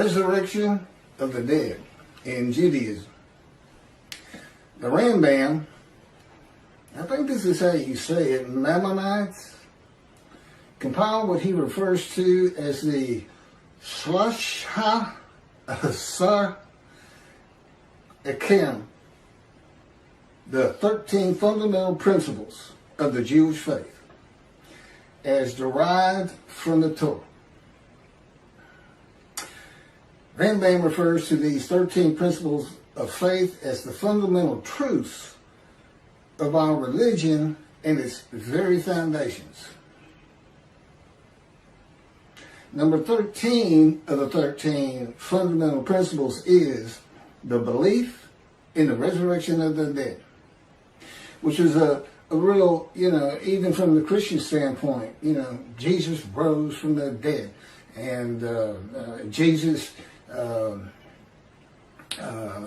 resurrection of the dead in Judaism. The Rambam, I think this is how you say it, Maimonides, compiled what he refers to as the Shlohah Asar Ikkarim, the 13 fundamental principles of the Jewish faith, as derived from the Torah. Rambam refers to these 13 principles of faith as the fundamental truths of our religion and its very foundations. Number 13 of the 13 fundamental principles is the belief in the resurrection of the dead, which is a real, even from the Christian standpoint, Jesus rose from the dead, and Jesus,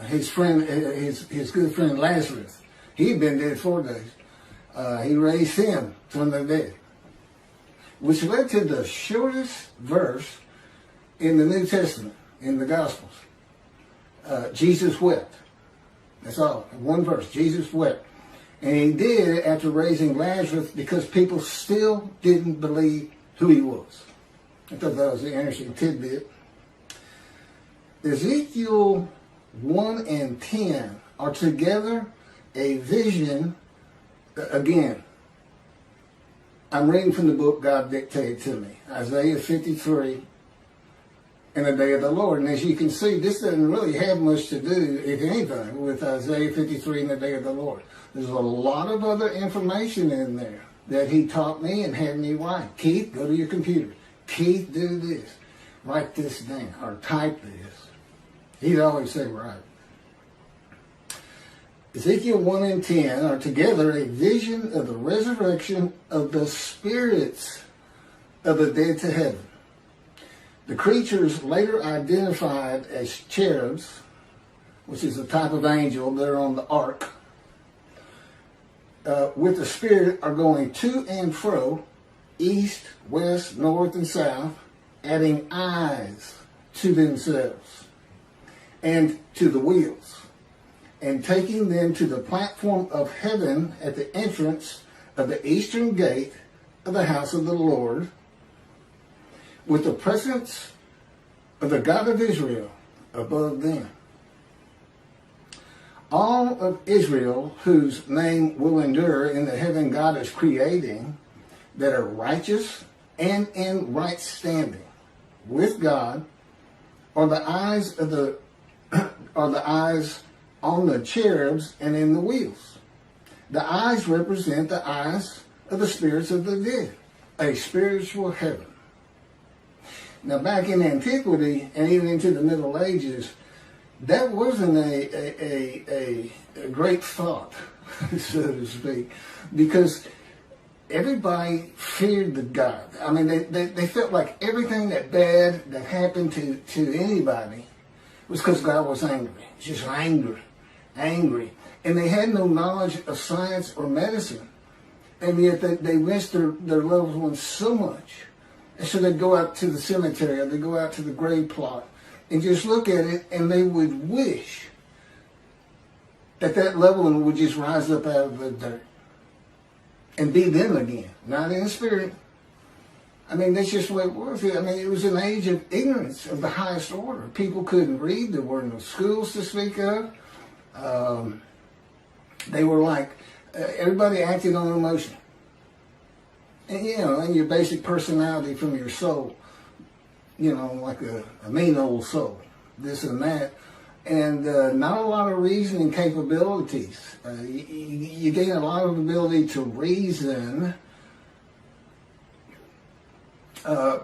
his friend, his good friend Lazarus, he'd been dead 4 days. He raised him from the dead, which led to the shortest verse in the New Testament, in the Gospels. Jesus wept. That's all. One verse. Jesus wept. And he did after raising Lazarus because people still didn't believe who he was. I thought that was an interesting tidbit. Ezekiel 1 and 10 are together a vision. Again, I'm reading from the book God dictated to me, Isaiah 53 and the day of the Lord. And as you can see, this doesn't really have much to do, if anything, with Isaiah 53 and the day of the Lord. There's a lot of other information in there that he taught me and had me write. Keith, go to your computer. Keith, do this. Write this down, or type this. He'd always say, right. Ezekiel 1 and 10 are together a vision of the resurrection of the spirits of the dead to heaven. The creatures later identified as cherubs, which is a type of angel, they're on the ark, with the spirit are going to and fro, east, west, north, and south, adding eyes to themselves and to the wheels, and taking them to the platform of heaven at the entrance of the eastern gate of the house of the Lord, with the presence of the God of Israel above them. All of Israel, whose name will endure in the heaven God is creating, that are righteous and in right standing with God, are the eyes of the eyes on the cherubs and in the wheels. The eyes represent the eyes of the spirits of the dead, a spiritual heaven. Now, back in antiquity and even into the Middle Ages, that wasn't a great thought, so to speak, because everybody feared the God. I mean, they felt like everything that bad that happened to anybody was because God was angry. Just angry. And they had no knowledge of science or medicine. And yet they missed their loved ones so much. And so they'd go out to the cemetery, or they'd go out to the grave plot and just look at it, and they would wish that loved one would just rise up out of the dirt and be them again, not in spirit. I mean, that's just what it was. I mean, it was an age of ignorance of the highest order. People couldn't read. There were no schools to speak of. They were like, everybody acted on emotion. And, and your basic personality from your soul, like a mean old soul, this and that. And not a lot of reasoning capabilities. You gain a lot of ability to reason by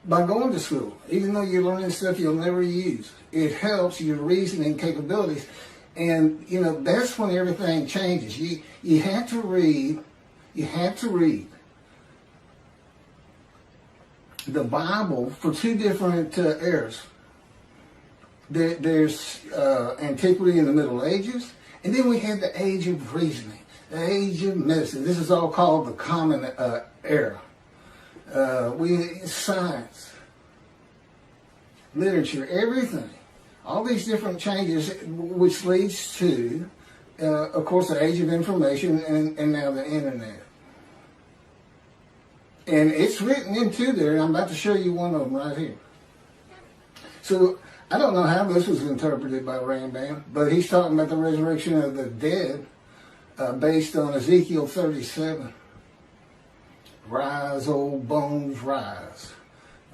going to school, even though you're learning stuff you'll never use. It helps your reasoning capabilities. And, that's when everything changes. You have to read the Bible for two different eras. There's antiquity in the Middle Ages, and then we had the age of reasoning, the age of medicine. This is all called the Common Era. Science. literature, everything. All these different changes, which leads to, of course, the age of information and now the internet. And it's written into there, and I'm about to show you one of them right here. So I don't know how this was interpreted by Rambam, but he's talking about the resurrection of the dead based on Ezekiel 37. Rise, old bones, rise.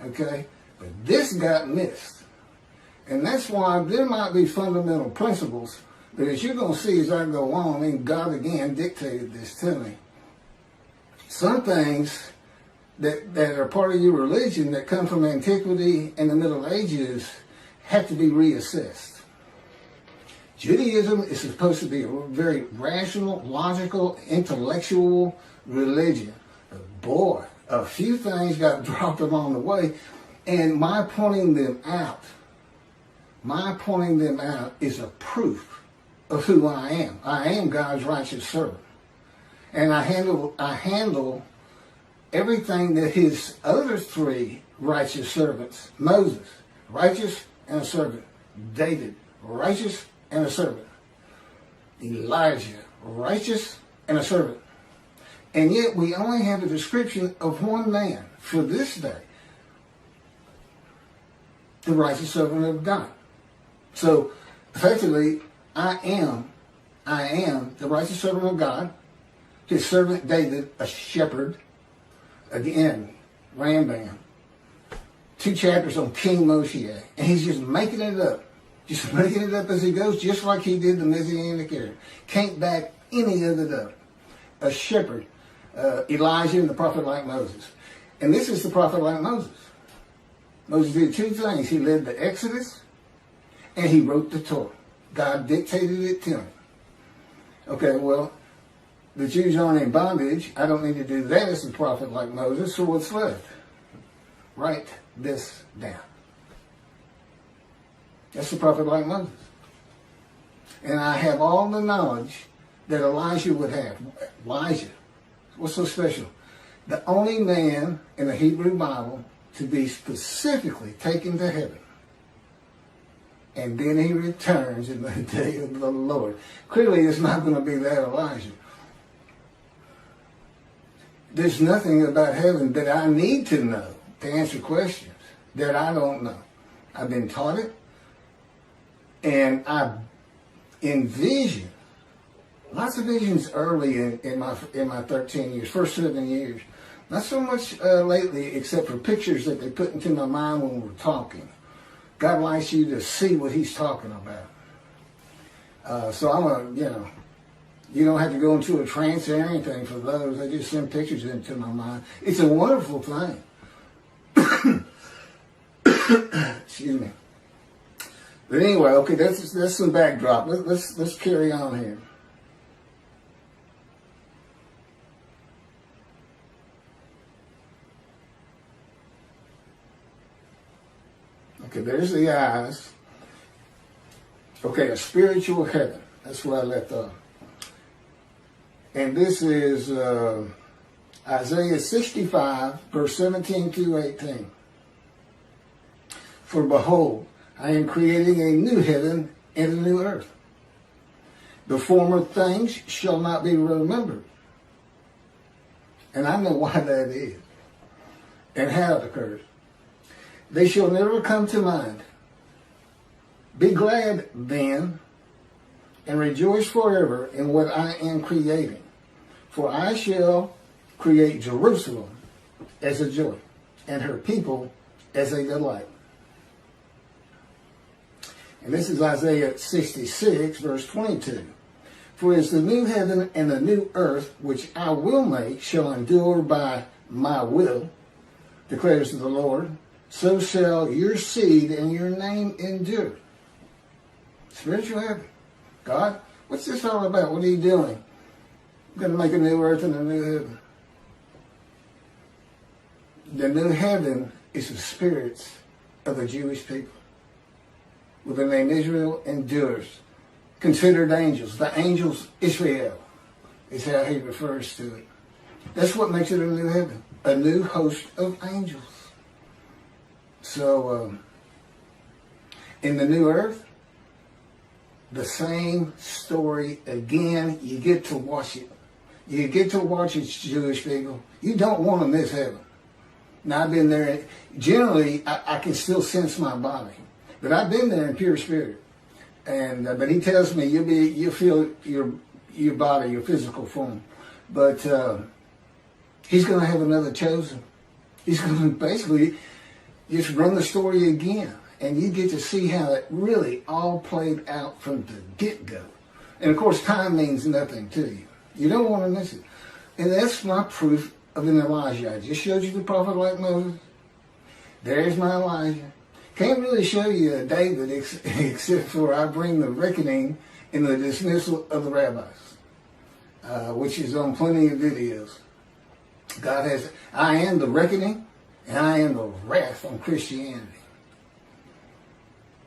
Okay? But this got missed. And that's why there might be fundamental principles that, as you're going to see as I go on, and God again dictated this to me. Some things that are part of your religion that come from antiquity and the Middle Ages have to be reassessed. Judaism is supposed to be a very rational, logical, intellectual religion. But boy, a few things got dropped along the way, and my pointing them out is a proof of who I am. I am God's righteous servant. And I handle everything that his other three righteous servants, Moses, righteous and a servant; David, righteous and a servant; Elijah, righteous and a servant. And yet we only have a description of one man for this day, the righteous servant of God. So effectively, I am the righteous servant of God, his servant David, a shepherd. Again, Rambam, 2 chapters on King Moshiach, and he's just making it up as he goes, just like he did the Messianic era. Can't back any of it up. A shepherd, Elijah, and the prophet like Moses. And this is the prophet like Moses. Moses did 2 things. He led the Exodus, and he wrote the Torah. God dictated it to him. Okay, well, the Jews aren't in bondage. I don't need to do that as a prophet like Moses, so what's left? Write this down. That's the prophet like Moses. And I have all the knowledge that Elijah would have. Elijah, what's so special? The only man in the Hebrew Bible to be specifically taken to heaven. And then he returns in the day of the Lord. Clearly, it's not going to be that Elijah. There's nothing about heaven that I need to know to answer questions that I don't know. I've been taught it, and I envision lots of visions early in my 13 years, first 7 years. Not so much lately, except for pictures that they put into my mind when we're talking. God likes you to see what he's talking about. So I'm you don't have to go into a trance or anything for those. I just send pictures into my mind. It's a wonderful thing. Excuse me. But anyway, okay, that's some backdrop. Let's carry on here. Okay, there's the eyes. Okay, a spiritual heaven. That's where I left off. And this is Isaiah 65, verse 17 through 18. For behold, I am creating a new heaven and a new earth. The former things shall not be remembered. And I know why that is and how it occurs. They shall never come to mind. Be glad then and rejoice forever in what I am creating. For I shall create Jerusalem as a joy, and her people as a delight. And this is Isaiah 66, verse 22. For as the new heaven and the new earth, which I will make, shall endure by my will, declares the Lord, so shall your seed and your name endure. Spiritual heaven. God, what's this all about? What are you doing? I'm going to make a new earth and a new heaven. The new heaven is the spirits of the Jewish people. With the name Israel endures. Considered angels. The angels Israel is how he refers to it. That's what makes it a new heaven. A new host of angels. So, In the new earth, the same story again. You get to watch it. You get to watch it, Jewish people. You don't want to miss heaven. Now, I've been there. Generally, I can still sense my body. But I've been there in pure spirit. And but he tells me you'll feel your body, your physical form. But he's going to have another chosen. He's going to basically just run the story again. And you get to see how it really all played out from the get-go. And of course, time means nothing to you. You don't want to miss it. And that's my proof of an Elijah. I just showed you the prophet like Moses. There's my Elijah. Can't really show you a David except for I bring the reckoning in the dismissal of the rabbis, which is on plenty of videos. God has, I am the reckoning and I am the wrath on Christianity.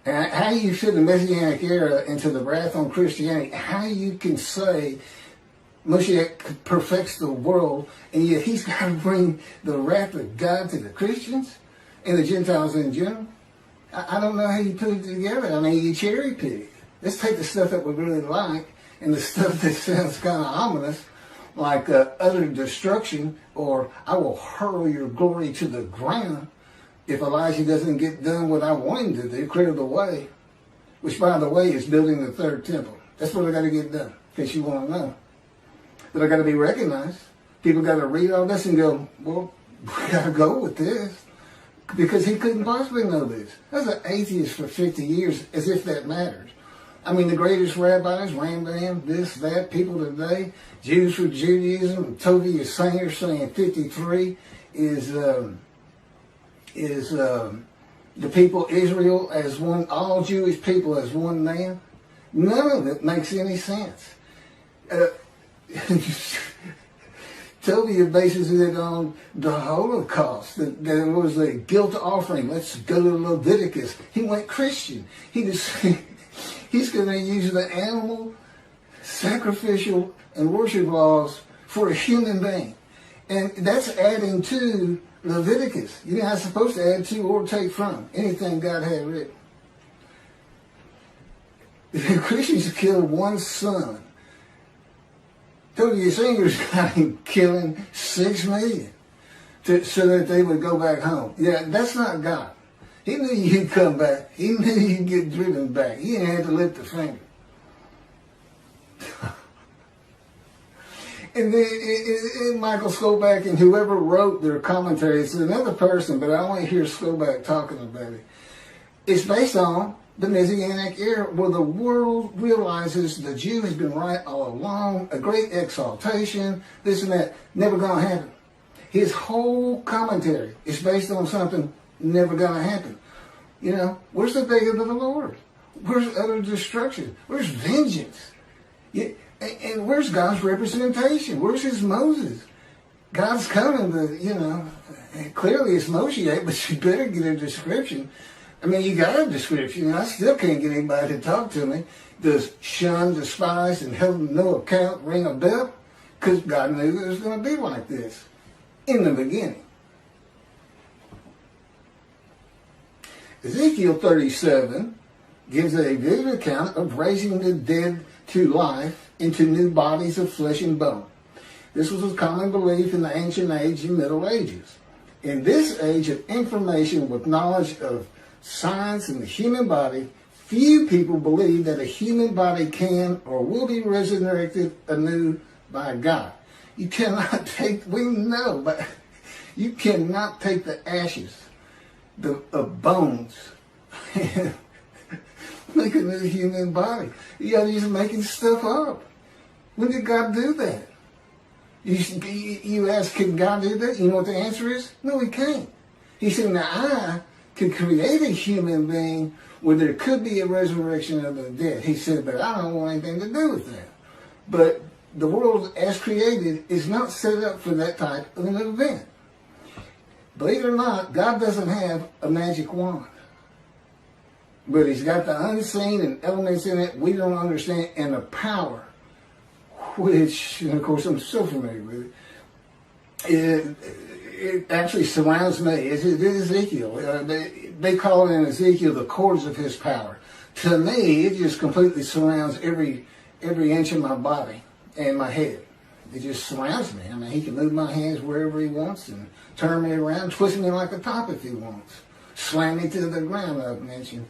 And how you fit the Messianic era into the wrath on Christianity, how you can say Moshiach perfects the world, and yet he's got to bring the wrath of God to the Christians and the Gentiles in general. I don't know how you put it together. I mean, you cherry pick. Let's take the stuff that we really like and the stuff that sounds kind of ominous, like utter destruction, or I will hurl your glory to the ground if Elijah doesn't get done what I want him to do, clear the way, which, by the way, is building the third temple. That's what I got to get done, in case you want to know. But I got to be recognized. People got to read all this and go, well, we got to go with this. Because he couldn't possibly know this. I was an atheist for 50 years, as if that matters. I mean, the greatest rabbis, Rambam, this, that, people today, Jews for Judaism, Tovia Singer saying 53 is the people Israel as one, all Jewish people as one man. None of it makes any sense. Tovia bases it on the Holocaust, that there was a guilt offering. Let's go to Leviticus. He went Christian. He's going to use the animal, sacrificial, and worship laws for a human being. And that's adding to Leviticus. You're not supposed to add to or take from anything God had written. The Christians killed one son. Tovia Singer's got him killing 6 million so that they would go back home. Yeah, that's not God. He knew you'd come back. He knew you'd get driven back. He didn't have to lift a finger. And then Michael Skoback and whoever wrote their commentary, it's another person, but I only hear Skoback talking about it. It's based on the Messianic era, where the world realizes the Jew has been right all along, a great exaltation, this and that, never going to happen. His whole commentary is based on something never going to happen. You know, where's the day of the Lord? Where's utter destruction? Where's vengeance? And where's God's representation? Where's his Moses? God's coming, but, you know, clearly it's Moshiach, but you better get a description. I mean, you got a description. I still can't get anybody to talk to me. Does shun, despise, and held no account ring a bell? Because God knew it was going to be like this in the beginning. Ezekiel 37 gives a vivid account of raising the dead to life into new bodies of flesh and bone. This was a common belief in the ancient age and Middle Ages. In this age of information with knowledge of science and the human body, few people believe that a human body can or will be resurrected anew by God. You cannot take, we know, but you cannot take the ashes of bones and make a new human body. You are just making stuff up. When did God do that? You ask, can God do that? You know what the answer is? No, he can't. He said, now I can create a human being where there could be a resurrection of the dead. He said, but I don't want anything to do with that. But the world as created is not set up for that type of an event. Believe it or not, God doesn't have a magic wand. But he's got the unseen and elements in it we don't understand, and the power, which, and of course I'm so familiar with it, it actually surrounds me. It's Ezekiel. They call it in Ezekiel the cords of his power. To me, it just completely surrounds every inch of my body and my head. It just surrounds me. I mean, he can move my hands wherever he wants and turn me around, twist me like a top if he wants, slam me to the ground, I've mentioned.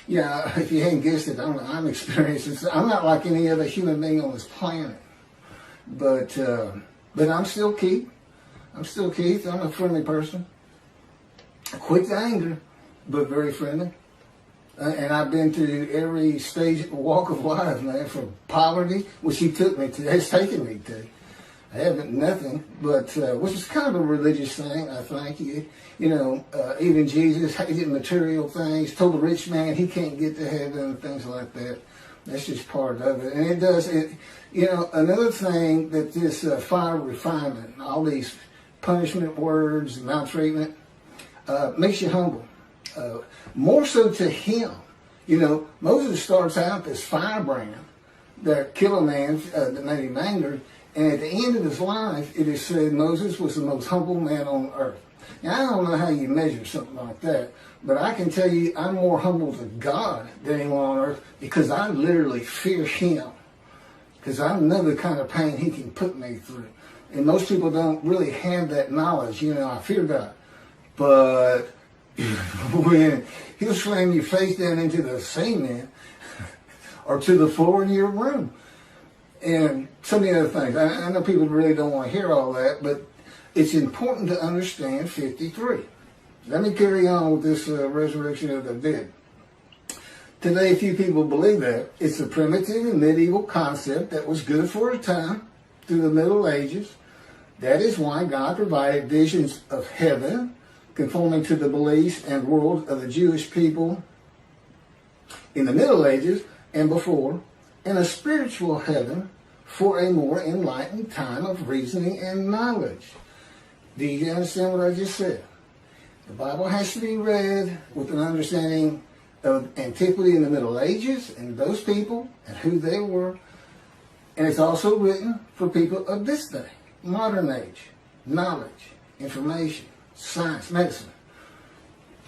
Yeah, if you hadn't guessed it, I'm experiencing. I'm not like any other human being on this planet, but I'm still Keith. I'm still Keith. I'm a friendly person. Quick to anger, but very friendly. And I've been to every stage, walk of life, man, from poverty, which he took me to, has taken me to. I haven't nothing, but which is kind of a religious thing, I think. Even Jesus hated material things, told the rich man he can't get to heaven and things like that. That's just part of it. And it does, another thing that this fire refinement, all these punishment words, maltreatment, makes you humble. More so to him. Moses starts out this firebrand that killed a man that made him angry, and at the end of his life, it is said Moses was the most humble man on earth. Now, I don't know how you measure something like that, but I can tell you I'm more humble to God than anyone on earth because I literally fear him, because I know the kind of pain he can put me through. And most people don't really have that knowledge. I fear God. But when he'll slam your face down into the cement or to the floor in your room. And so many other things. I know people really don't want to hear all that, but it's important to understand 53. Let me carry on with this resurrection of the dead. Today, few people believe that. It's a primitive and medieval concept that was good for a time through the Middle Ages. That is why God provided visions of heaven, conforming to the beliefs and world of the Jewish people in the Middle Ages and before, and a spiritual heaven for a more enlightened time of reasoning and knowledge. Do you understand what I just said? The Bible has to be read with an understanding of antiquity in the Middle Ages and those people and who they were. And it's also written for people of this day, modern age, knowledge, information, science, medicine,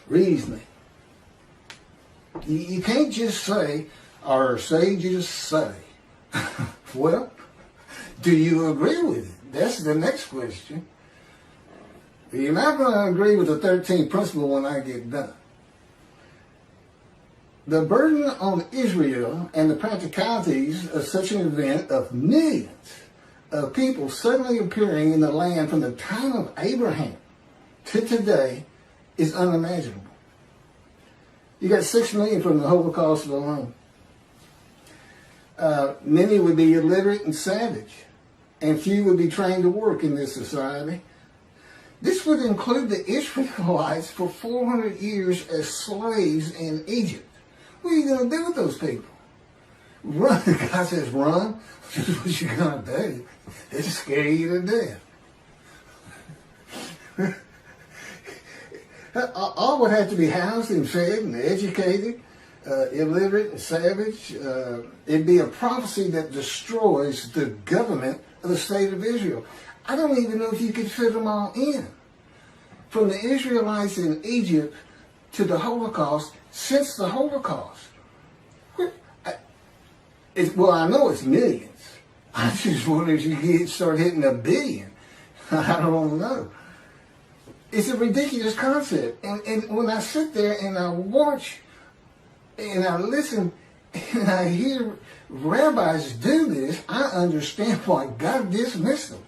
reasoning. You can't just say, our sages say. Well, do you agree with it? That's the next question. You're not going to agree with the 13th principle when I get done. The burden on Israel and the practicalities of such an event of millions of people suddenly appearing in the land from the time of Abraham to today is unimaginable. You got 6 million from the Holocaust alone. Many would be illiterate and savage, and few would be trained to work in this society. This would include the Israelites for 400 years as slaves in Egypt. What are you going to do with those people? Run. God says run. This is what you're going to do. It'll scare you to death. All would have to be housed and fed and educated, illiterate and savage. It'd be a prophecy that destroys the government of the state of Israel. I don't even know if you could fit them all in. From the Israelites in Egypt to the Holocaust, since the Holocaust. I know it's millions. I just wonder if you start hitting 1 billion. I don't know. It's a ridiculous concept. And when I sit there and I watch and I listen and I hear rabbis do this, I understand why God dismissed them.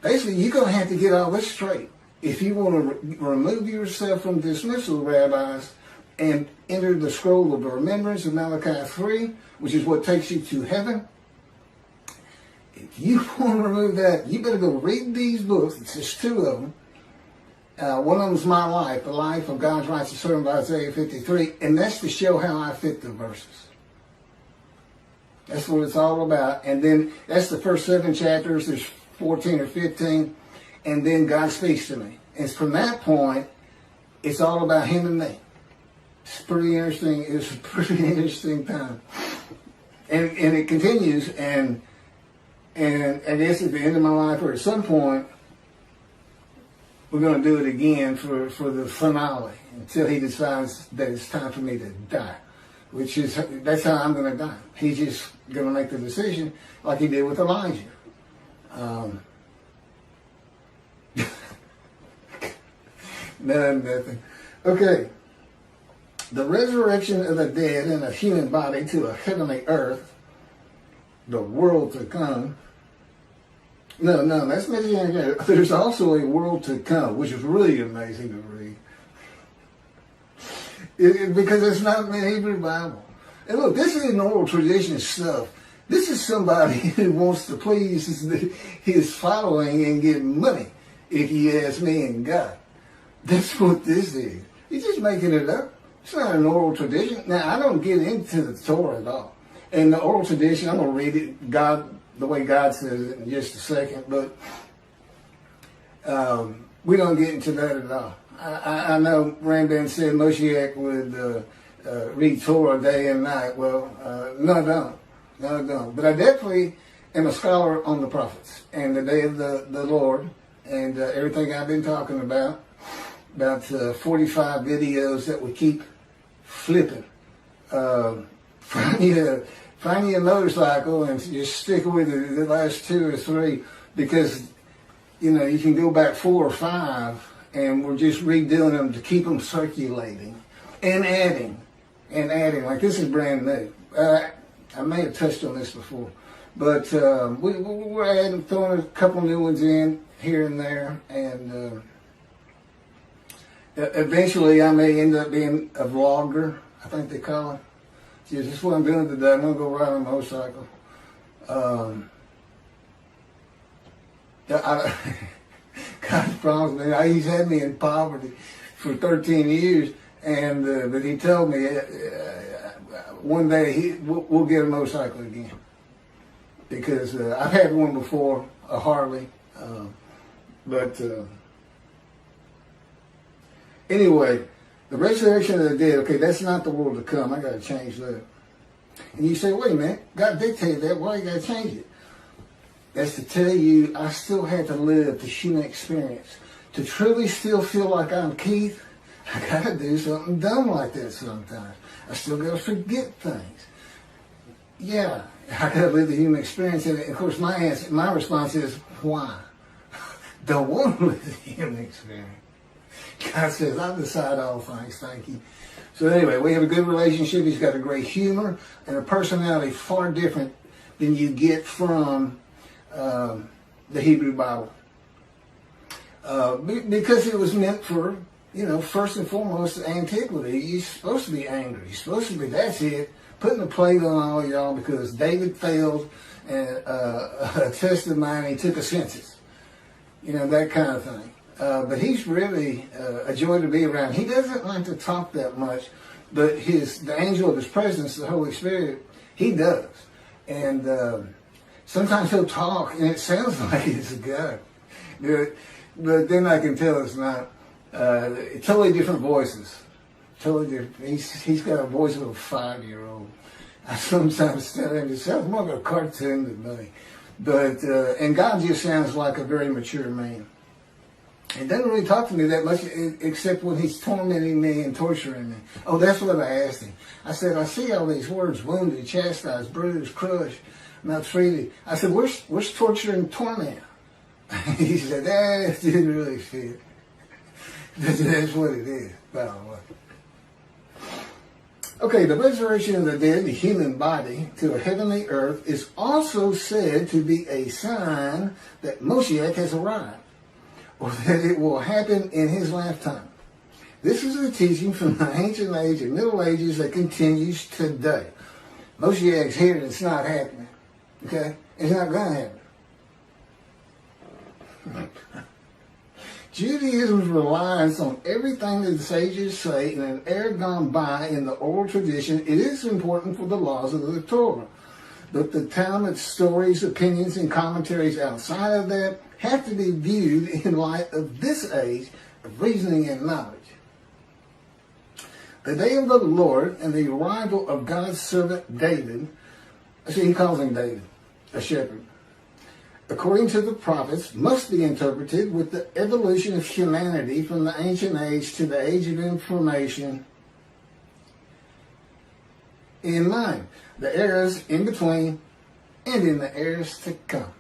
Basically, you're going to have to get all this straight. If you want to remove yourself from dismissal, rabbis, and enter the scroll of remembrance of Malachi 3, which is what takes you to heaven, if you want to remove that, you better go read these books. It's just 2 of them. One of them is My Life, the life of God's righteous servant by Isaiah 53, and that's to show how I fit the verses. That's what it's all about. And then that's the first 7 chapters. There's 14 or 15. And then God speaks to me. And from that point, it's all about him and me. It's pretty interesting. It's a pretty interesting time. And it continues. And And I guess at the end of my life or at some point, we're going to do it again for the finale until he decides that it's time for me to die. That's how I'm going to die. He's just going to make the decision like he did with Elijah. Nothing. Okay. The resurrection of the dead in a human body to a heavenly earth, the world to come. No, that's Messianic. There's also a world to come, which is really amazing to read. Because it's not in the Hebrew Bible. And look, this isn't oral tradition stuff. This is somebody who wants to please his following and get money, if you ask me and God. That's what this is. He's just making it up. It's not an oral tradition. Now, I don't get into the Torah at all. And the oral tradition, I'm going to read it the way God says it in just a second, but we don't get into that at all. I know Rambam said Moshiach would read Torah day and night. Well, no, I don't. But I definitely am a scholar on the prophets and the day of the Lord and everything I've been talking about 45 videos that we keep flipping. Find you a motorcycle and just stick with it the last 2 or 3 because, you can go back 4 or 5 and we're just redoing them to keep them circulating and adding. Like this is brand new. I may have touched on this before, but we're adding, throwing a couple new ones in here and there, and eventually I may end up being a vlogger, I think they call it. Yeah, this is what I'm doing today. I'm going to go ride on a motorcycle. God promised me. He's had me in poverty for 13 years, and but he told me one day we'll get a motorcycle again because I've had one before, a Harley, but anyway. The resurrection of the dead, okay, that's not the world to come. I got to change that. And you say, wait a minute, God dictated that. Why you got to change it? That's to tell you I still had to live the human experience. To truly still feel like I'm Keith, I got to do something dumb like that sometimes. I still got to forget things. Yeah, I got to live the human experience. And of course, my response is, why? Don't want to live the human experience. God says, I decide all things, thank you. So anyway, we have a good relationship. He's got a great humor and a personality far different than you get from the Hebrew Bible. Because it was meant for, first and foremost, antiquity. You're supposed to be angry. You're supposed to be, that's it, putting a plate on all y'all because David failed a test of mine and he took a census. That kind of thing. But he's really a joy to be around. He doesn't like to talk that much, but the angel of his presence, the Holy Spirit, he does. And sometimes he'll talk, and it sounds like it's a God. But then I can tell it's not. Totally different voices. Totally different. He's got a voice of a 5-year-old. I sometimes tell him, it sounds more like a cartoon than me. But, and God just sounds like a very mature man. He doesn't really talk to me that much, except when he's tormenting me and torturing me. Oh, that's what I asked him. I said, I see all these words: wounded, chastised, bruised, crushed, not treated. I said, where's torture and torment? He said, that didn't really fit. That's what it is, by the way. Okay, the resurrection of the dead, the human body, to a heavenly earth is also said to be a sign that Moshiach has arrived, or that it will happen in his lifetime. This is a teaching from the ancient age and Middle Ages that continues today. Moshiach's here and it's not happening. Okay? It's not going to happen. Judaism's reliance on everything that the sages say in an era gone by in the oral tradition, it is important for the laws of the Torah. But the Talmud's stories, opinions, and commentaries outside of that have to be viewed in light of this age of reasoning and knowledge. The day of the Lord and the arrival of God's servant David, see, he calls him David, a shepherd, according to the prophets, must be interpreted with the evolution of humanity from the ancient age to the age of information in mind, the eras in between, and in the eras to come.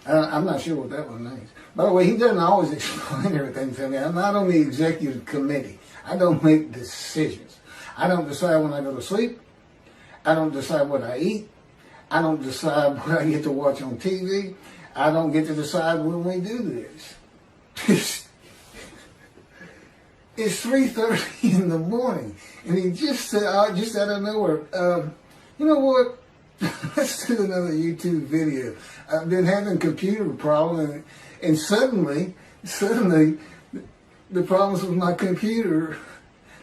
I'm not sure what that one means. By the way, he doesn't always explain everything to me. I'm not on the executive committee. I don't make decisions. I don't decide when I go to sleep. I don't decide what I eat. I don't decide what I get to watch on TV. I don't get to decide when we do this. It's 3:30 in the morning, and he just said, just out of nowhere, you know what? Let's do another YouTube video. I've been having computer problems, and suddenly, the problems with my computer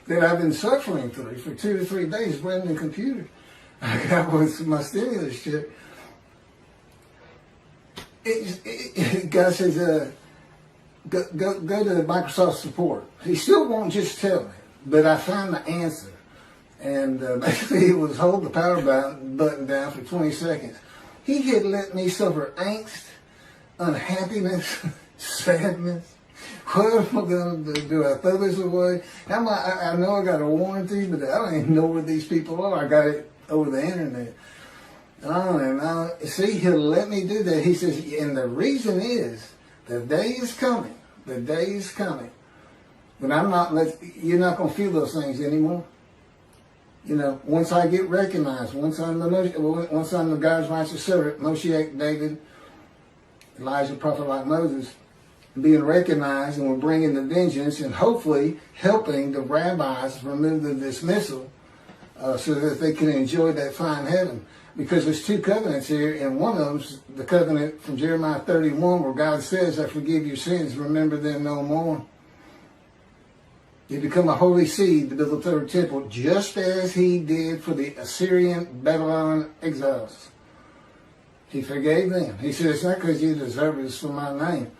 that I've been suffering through for 2 to 3 days, brand new computer I got with my stimulus check. God says, go to Microsoft support. He still won't just tell me, but I found the answer. And basically it was hold the power button down for 20 seconds. He had let me suffer angst, unhappiness, sadness. What am I going to do? I throw this away? I know I got a warranty, but I don't even know where these people are. I got it over the internet. See, he'll let me do that. He says, and the reason is, the day is coming. The day is coming. But you're not going to feel those things anymore. You know, once I get recognized, once I'm the God's righteous servant, Moshiach, David, Elijah, prophet like Moses, being recognized, and we're bringing the vengeance and hopefully helping the rabbis remove the dismissal so that they can enjoy that fine heaven. Because there's 2 covenants here, and one of them's the covenant from Jeremiah 31 where God says, I forgive your sins, remember them no more. You become a holy seed to build the 3rd temple, just as he did for the Assyrian Babylon exiles. He forgave them. He said, it's not because you deserve it, it's for my name.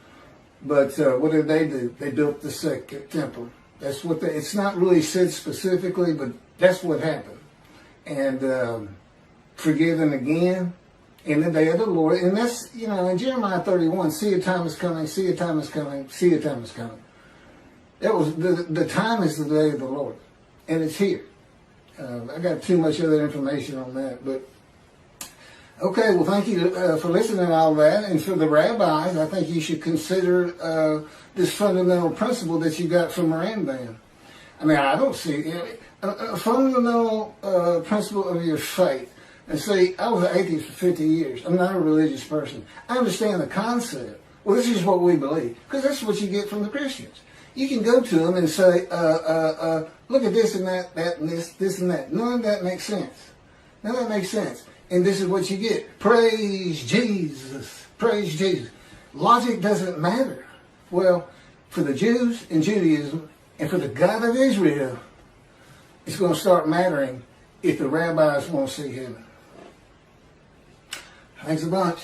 But what did they do? They built the 2nd temple. That's what it's not really said specifically, but that's what happened. And forgiven again in the day of the Lord. And that's, you know, in Jeremiah 31, see a time is coming, see a time is coming, see a time is coming. That was the time is the day of the Lord, and it's here. I got too much other information on that, but okay. Well, thank you for listening to all that, and for the rabbis, I think you should consider this fundamental principle that you got from Rambam. I mean, I don't see a fundamental principle of your faith. And see, I was an atheist for 50 years. I'm not a religious person. I understand the concept. Well, this is what we believe, because that's what you get from the Christians. You can go to them and say, look at this and that and this and that. None of that makes sense. None of that makes sense. And this is what you get. Praise Jesus. Praise Jesus. Logic doesn't matter. Well, for the Jews in Judaism and for the God of Israel, it's going to start mattering if the rabbis won't see heaven. Thanks a bunch.